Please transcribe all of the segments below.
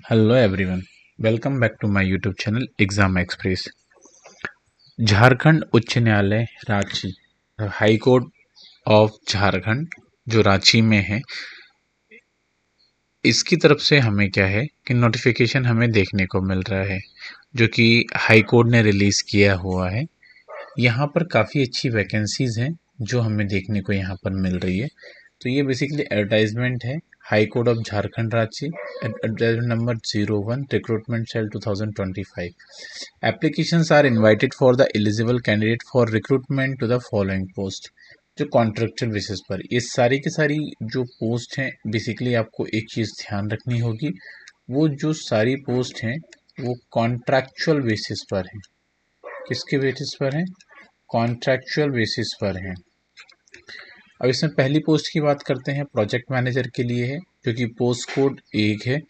Hello everyone, welcome back to my YouTube channel exam express. Jharkhand उच्च न्यायालय Ranchi, high court of Jharkhand जो रांची में है, इसकी तरफ से हमें क्या है कि नोटिफिकेशन हमें देखने को मिल रहा है जो कि हाई कोर्ट ने रिलीज़ किया हुआ है। यहाँ पर काफ़ी अच्छी वैकेंसीज़ हैं जो हमें देखने को यहाँ पर मिल रही है। तो ये बेसिकली एडवर्टाइजमेंट है high court of Jharkhand Ranchi, advertisement number 01 recruitment cell 2025। Applications are invited for the eligible candidate for recruitment to the following post. जो कॉन्ट्रेक्चुअल बेसिस पर ये सारी की सारी जो पोस्ट हैं, बेसिकली आपको एक चीज़ ध्यान रखनी होगी, वो जो सारी पोस्ट हैं वो कॉन्ट्रैक्चुअल बेसिस पर हैं। किसके बेसिस पर हैं? कॉन्ट्रैक्चुअल बेसिस पर हैं। अब इसमें पहली पोस्ट की बात करते हैं, प्रोजेक्ट मैनेजर के लिए है, जो कि पोस्ट कोड 1 है।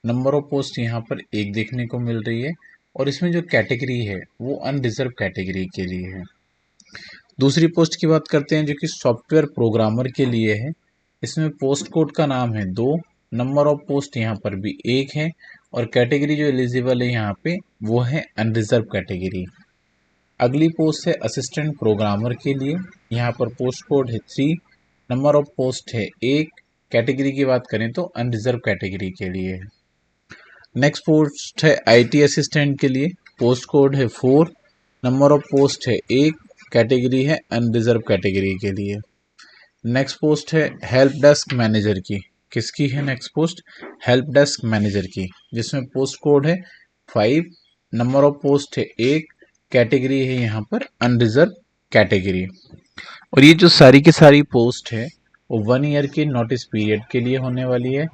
नंबर ऑफ पोस्ट यहाँ पर 1 देखने को मिल रही है और इसमें जो कैटेगरी है वो अनरिजर्व कैटेगरी के लिए है। दूसरी पोस्ट की बात करते हैं जो कि सॉफ्टवेयर प्रोग्रामर के लिए है। इसमें पोस्ट कोड का नाम है 2, नंबर ऑफ पोस्ट यहाँ पर भी 1 है और कैटेगरी जो एलिजिबल है यहाँ पे वो है अनरिजर्व कैटेगरी। अगली पोस्ट है असिस्टेंट प्रोग्रामर के लिए, यहाँ पर पोस्ट कोड है 3, नंबर ऑफ पोस्ट है 1, कैटेगरी की बात करें तो अनरिजर्व कैटेगरी के लिए है। नेक्स्ट पोस्ट है आईटी असिस्टेंट के लिए, पोस्ट कोड है 4, नंबर ऑफ पोस्ट है 1, कैटेगरी है अनरिजर्व कैटेगरी के लिए। नेक्स्ट पोस्ट है हेल्प डेस्क मैनेजर की। किसकी है next post? Help desk manager की, जिसमें पोस्ट कोड है 5, नंबर ऑफ पोस्ट है 1, कैटेगरी है यहाँ पर अनरिजर्व कैटेगरी। और ये जो सारी की सारी पोस्ट है वो 1 ईयर के नोटिस पीरियड के लिए होने वाली है,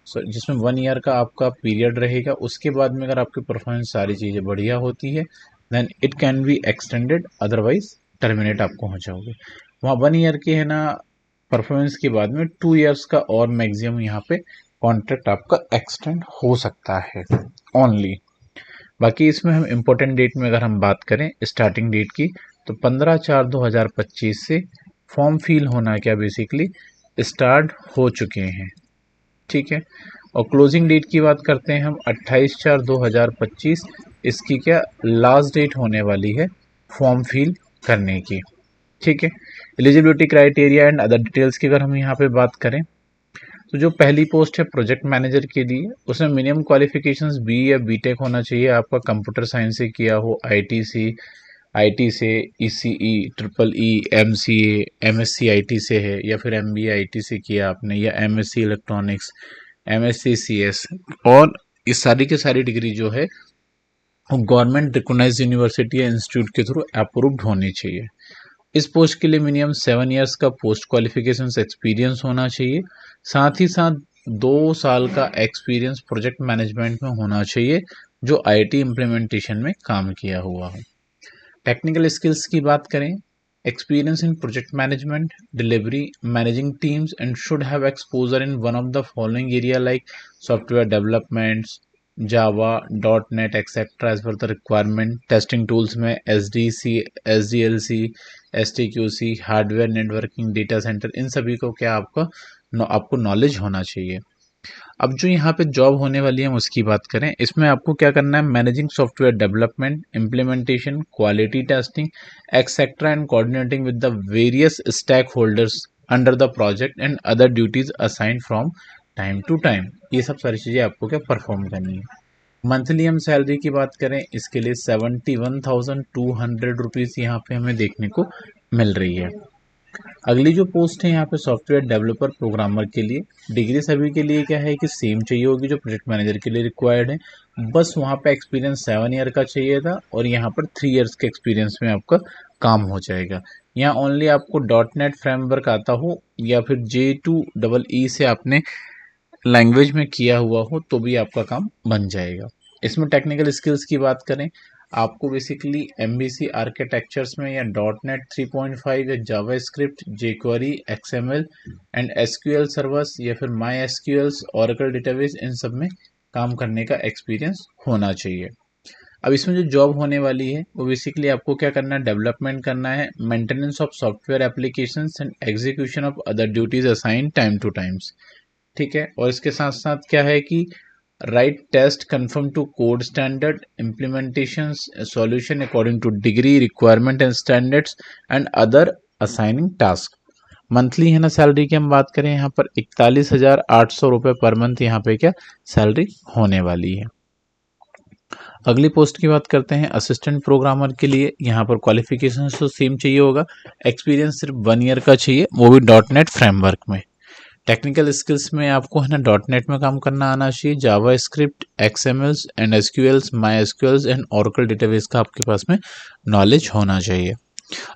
जिसमें 1 ईयर का आपका पीरियड रहेगा। उसके बाद में अगर आपकी परफॉर्मेंस सारी चीज़ें बढ़िया होती है then it can be extended, otherwise terminate आपको हो जाओगे। वहाँ 1 ईयर के है ना परफॉर्मेंस के बाद में 2 ईयर्स का और मैक्सिमम यहाँ पे कॉन्ट्रैक्ट आपका एक्सटेंड हो सकता है ओनली। बाकी इसमें हम इम्पोर्टेंट डेट में अगर हम बात करें स्टार्टिंग डेट की, तो 15/4/2025 से फॉर्म फिल होना क्या बेसिकली स्टार्ट हो चुके हैं, ठीक है। और क्लोजिंग डेट की बात करते हैं हम 28/4/2025, इसकी क्या लास्ट डेट होने वाली है फॉर्म फिल करने की, ठीक है। Eligibility criteria and other details की अगर हम यहाँ पे बात करें, तो जो पहली पोस्ट है प्रोजेक्ट मैनेजर के लिए, उसमें मिनिमम क्वालिफिकेशंस बी या बीटेक होना चाहिए, आपका कंप्यूटर साइंस से किया हो, आईटी से, ECE, triple E, MCA, MSc IT से है, या फिर एमबीए आईटी से किया आपने, या एमएससी इलेक्ट्रॉनिक्स, एमएससी सीएस। और इस सारी की सारी डिग्री जो है वो गवर्नमेंट रिकॉग्नाइज्ड यूनिवर्सिटी या इंस्टीट्यूट के थ्रू अप्रूव्ड होनी चाहिए। इस पोस्ट के लिए मिनिमम 7 ईयर्स का पोस्ट क्वालिफिकेशन एक्सपीरियंस होना चाहिए, साथ ही साथ 2 साल का एक्सपीरियंस प्रोजेक्ट मैनेजमेंट में होना चाहिए जो आईटी इम्प्लीमेंटेशन में काम किया हुआ हो। टेक्निकल स्किल्स की बात करें, experience in project management, delivery, managing teams and should have exposure in one of the following area like software developments, Java, .NET etcetera as per the requirement. Testing tools में SDC, SDLC, STQC, hardware networking, data center, इन सभी को क्या आपको knowledge होना चाहिए। अब जो यहाँ पे जॉब होने वाली है उसकी बात करें, इसमें आपको क्या करना है, managing software development, implementation, quality testing etcetera and coordinating with the various stakeholders under the project and other duties assign from time to time. ये सब सारी चीज़ें आपको क्या परफॉर्म करनी है। मंथली हम सैलरी की बात करें, इसके लिए 71,200 रुपीज़ यहाँ पे हमें देखने को मिल रही है। अगली जो पोस्ट है यहाँ पे सॉफ्टवेयर डेवलपर प्रोग्रामर के लिए, डिग्री सभी के लिए क्या है कि सेम चाहिए होगी जो प्रोजेक्ट मैनेजर के लिए रिक्वायर्ड है, बस वहाँ पे एक्सपीरियंस 7 ईयर का चाहिए था और यहाँ पर 3 ईयर्स के एक्सपीरियंस में आपका काम हो जाएगा। यहाँ ओनली आपको .NET फ्रेमवर्क आता हो या फिर J2EE से आपने लैंग्वेज में किया हुआ हो तो भी आपका काम बन जाएगा। इसमें टेक्निकल स्किल्स की बात करें, आपको बेसिकली MVC आर्किटेक्चर्स में या .NET 3.5 या JavaScript, jQuery, XML and SQL servers या फिर MySQL, Oracle डेटाबेस, इन सब में काम करने का एक्सपीरियंस होना चाहिए। अब इसमें जो जॉब होने वाली है वो बेसिकली आपको क्या करना है, डेवलपमेंट करना है, maintenance of software applications and execution of other duties assign time to times, ठीक है। और इसके साथ साथ क्या है कि write test conform to code standard, implementations solution according to degree requirement and standards and other assigning task। Monthly है ना सैलरी की हम बात करें यहाँ पर 41,800 रुपये पर मंथ यहाँ पे क्या सैलरी होने वाली है। अगली पोस्ट की बात करते हैं असिस्टेंट प्रोग्रामर के लिए। यहाँ पर क्वालिफिकेशन तो सेम चाहिए होगा, एक्सपीरियंस सिर्फ 1 ईयर का चाहिए, वो भी .NET फ्रेमवर्क में। टेक्निकल स्किल्स में आपको है ना .NET में काम करना आना चाहिए, JavaScript, XMLs and SQLs, MySQLs and Oracle database का आपके पास में नॉलेज होना चाहिए।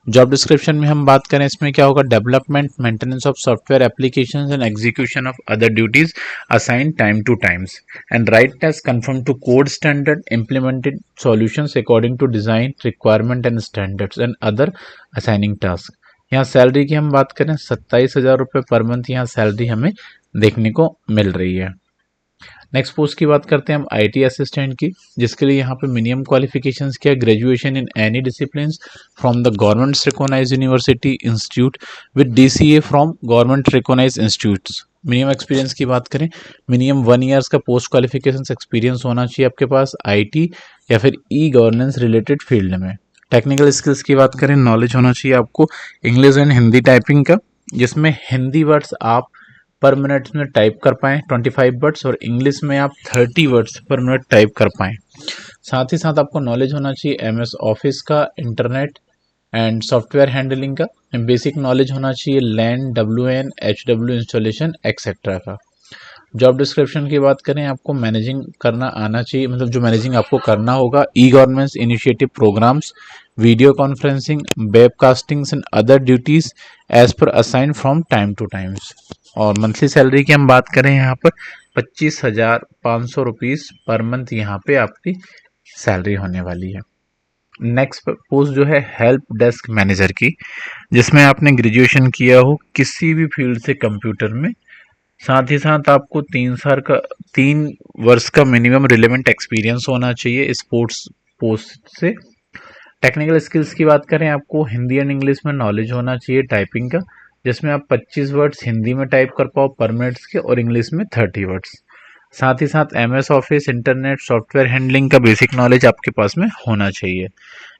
जॉब डिस्क्रिप्शन में हम बात करें इसमें क्या होगा, development maintenance of software applications and execution of other duties assign time to times and write test conform to code standard implemented solutions according to design requirement and standards and other assigning task. यहाँ salary की हम बात करें 27,000 रुपये per month यहाँ salary हमें देखने को मिल रही है। नेक्स्ट पोस्ट की बात करते हैं हम IT असिस्टेंट की, जिसके लिए यहाँ पे मिनिमम क्वालिफिकेशंस क्या, graduation in any disciplines from the government recognised university institute with DCA from government recognised institutes. Minimum experience की बात करें, मिनिमम 1 ईयर्स का पोस्ट क्वालिफिकेशन एक्सपीरियंस होना चाहिए आपके पास IT या फिर E-गवर्नेंस रिलेटेड फील्ड में। टेक्निकल स्किल्स की बात करें, नॉलेज होना चाहिए आपको इंग्लिश एंड हिंदी टाइपिंग का, जिसमें हिंदी वर्ड्स आप पर मिनट में टाइप कर पाएँ 25 वर्ड्स और इंग्लिश में आप 30 वर्ड्स पर मिनट टाइप कर पाएँ। साथ ही साथ आपको नॉलेज होना चाहिए MS ऑफिस का, इंटरनेट एंड सॉफ्टवेयर हैंडलिंग का, बेसिक नॉलेज होना चाहिए LAN, WAN, HW installation etcetera का। जॉब डिस्क्रिप्शन की बात करें, आपको मैनेजिंग करना आना चाहिए, मतलब जो मैनेजिंग आपको करना होगा, e governance initiative programmes, video conferencing, webcastings and other duties as per assign from time to times. और मंथली सैलरी की हम बात करें यहाँ पर 25,500 रुपीज़ पर मंथ यहाँ पे आपकी सैलरी होने वाली है। नेक्स्ट पोस्ट जो है हेल्प डेस्क मैनेजर की, जिसमें आपने ग्रेजुएशन किया हो किसी भी फील्ड से कंप्यूटर में, साथ ही साथ आपको 3 वर्ष का मिनिमम रिलेवेंट एक्सपीरियंस होना चाहिए स्पोर्ट्स पोस्ट से। टेक्निकल स्किल्स की बात करें, आपको हिंदी एंड इंग्लिश में नॉलेज होना चाहिए टाइपिंग का, जिसमें आप 25 वर्ड्स हिंदी में टाइप कर पाओ पर मिनट्स के और इंग्लिश में 30 वर्ड्स। साथ ही साथ MS office, internet, software handling का बेसिक नॉलेज आपके पास में होना चाहिए।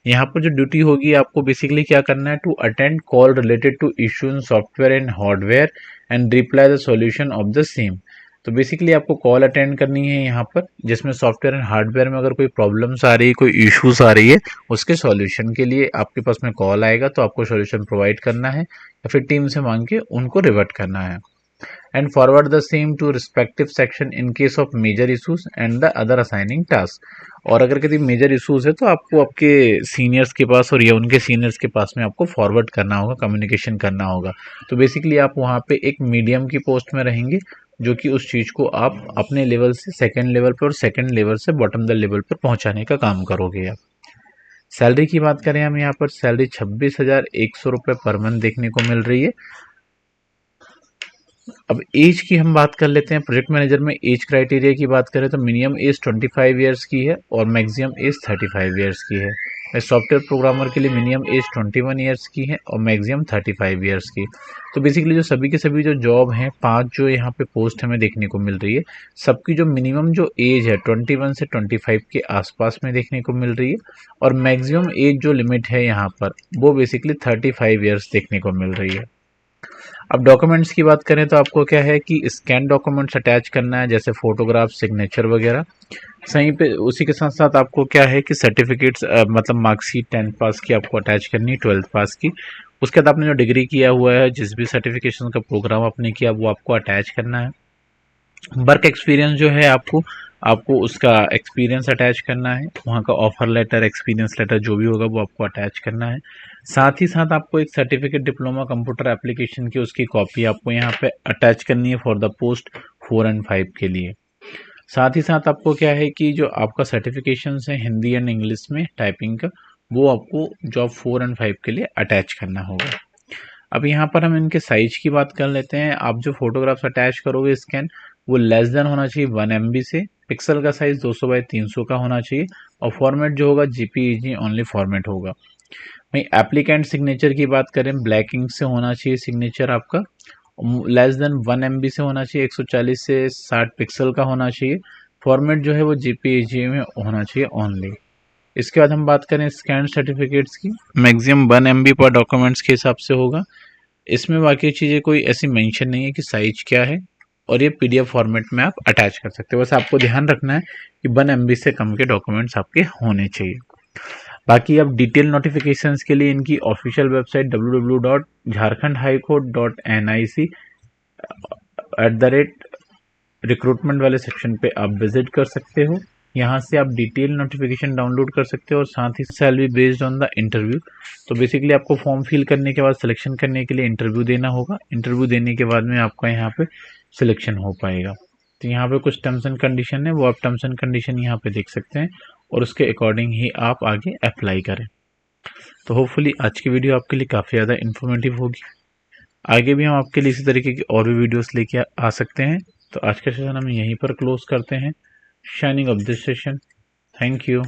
यहाँ पर जो ड्यूटी होगी आपको बेसिकली क्या करना है, to attend call related to issue in software and hardware and reply the solution of the same. तो बेसिकली आपको कॉल अटेंड करनी है यहाँ पर, जिसमें सॉफ्टवेयर एंड हार्डवेयर में अगर कोई प्रॉब्लम्स आ रही है, कोई इश्यूज आ रही है, उसके सॉल्यूशन के लिए आपके पास में कॉल आएगा, तो आपको सॉल्यूशन प्रोवाइड करना है या फिर टीम से मांग के उनको रिवर्ट करना है। And forward the same to respective section in case of major issues and the other assigning task. और अगर कभी मेजर इशूज है तो आपको आपके सीनियर्स के पास और या उनके सीनियर्स के पास में आपको फॉरवर्ड करना होगा, कम्युनिकेशन करना होगा। तो बेसिकली आप वहाँ पे एक मीडियम की पोस्ट में रहेंगे, जो कि उस चीज़ को आप अपने लेवल से सेकेंड लेवल पर और सेकेंड लेवल से बॉटम द लेवल पर पहुँचाने का काम करोगे आप। सैलरी की बात करें हम यहाँ पर, सैलरी 26,100 रुपये पर मंथ देखने को मिल रही है। अब एज की हम बात कर लेते हैं। प्रोजेक्ट मैनेजर में एज क्राइटेरिया की बात करें तो मिनिमम एज 25 ईयर्स की है और मैक्सिमम एज 35 ईयर्स की है। सॉफ्टवेयर प्रोग्रामर के लिए मिनिमम एज 21 ईयर्स की है और मैक्सिमम 35 ईयर्स की। तो बेसिकली जो सभी के सभी जो जॉब हैं, 5 जो यहाँ पे पोस्ट हमें देखने को मिल रही है, सबकी जो मिनिमम जो एज है 21 से 25 के आसपास में देखने को मिल रही है और मैक्सिमम एज जो लिमिट है यहाँ पर वो बेसिकली 35 ईयर्स देखने को मिल रही है। अब डॉक्यूमेंट्स की बात करें तो आपको क्या है कि स्कैन डॉक्यूमेंट्स अटैच करना है, जैसे फोटोग्राफ, सिग्नेचर वगैरह। सही पे उसी के साथ साथ आपको क्या है कि सर्टिफिकेट्स, मतलब मार्कशीट 10th पास की आपको अटैच करनी है, 12th पास की। उसके बाद आपने जो डिग्री किया हुआ है, जिस भी सर्टिफिकेशन का प्रोग्राम आपने किया, वो आपको अटैच करना है। वर्क एक्सपीरियंस जो है आपको उसका एक्सपीरियंस अटैच करना है, वहाँ का ऑफर लेटर, एक्सपीरियंस लेटर जो भी होगा वो आपको अटैच करना है। साथ ही साथ आपको एक सर्टिफिकेट डिप्लोमा कंप्यूटर एप्लीकेशन की उसकी कॉपी आपको यहाँ पे अटैच करनी है फॉर द पोस्ट 4 and 5 के लिए। साथ ही साथ आपको क्या है कि जो आपका सर्टिफिकेशन है हिंदी एंड इंग्लिश में टाइपिंग का, वो आपको जॉब 4 and 5 के लिए अटैच करना होगा। अब यहाँ पर हम इनके साइज की बात कर लेते हैं। आप जो फोटोग्राफ्स अटैच करोगे स्कैन, वो लेस देन होना चाहिए 1 MB से, पिक्सल का साइज 200 बाई 300 का होना चाहिए और फॉर्मेट जो होगा JPEG ओनली फॉर्मेट होगा। वहीं एप्लीकेंट सिग्नेचर की बात करें, ब्लैक इंक से होना चाहिए सिग्नेचर आपका, लेस देन 1 MB से होना चाहिए, 140 से 60 पिक्सल का होना चाहिए, फॉर्मेट जो है वो JPEG में होना चाहिए ओनली। इसके बाद हम बात करें स्कैन सर्टिफिकेट्स की, मैक्सिमम 1 MB पर डॉक्यूमेंट्स के हिसाब से होगा। इसमें बाकी चीज़ें कोई ऐसी मेंशन नहीं है कि साइज क्या है, और ये PDF फॉर्मेट में आप अटैच कर सकते हो। बस आपको ध्यान रखना है कि 1 MB से कम के डॉक्यूमेंट्स आपके होने चाहिए। बाकी अब डिटेल नोटिफिकेशंस के लिए इनकी ऑफिशियल वेबसाइट www.jharkhandhighcourt.nic@recruitment वाले सेक्शन पे आप विजिट कर सकते हो। यहाँ से आप डिटेल नोटिफिकेशन डाउनलोड कर सकते हो और साथ ही salary based on the interview. तो बेसिकली आपको फॉर्म फिल करने के बाद सिलेक्शन करने के लिए इंटरव्यू देना होगा। इंटरव्यू देने के बाद में आपका यहाँ पे सिलेक्शन हो पाएगा। तो यहाँ पे कुछ टर्म्स एंड कंडीशन है, वो आप टर्म्स एंड कंडीशन यहाँ पे देख सकते हैं और उसके अकॉर्डिंग ही आप आगे अप्लाई करें। तो होपफुली आज की वीडियो आपके लिए काफ़ी ज़्यादा इन्फॉर्मेटिव होगी। आगे भी हम आपके लिए इसी तरीके की और भी वीडियोस लेके आ सकते हैं। तो आज का सेशन हम यहीं पर क्लोज करते हैं। Shining of this session. Thank you.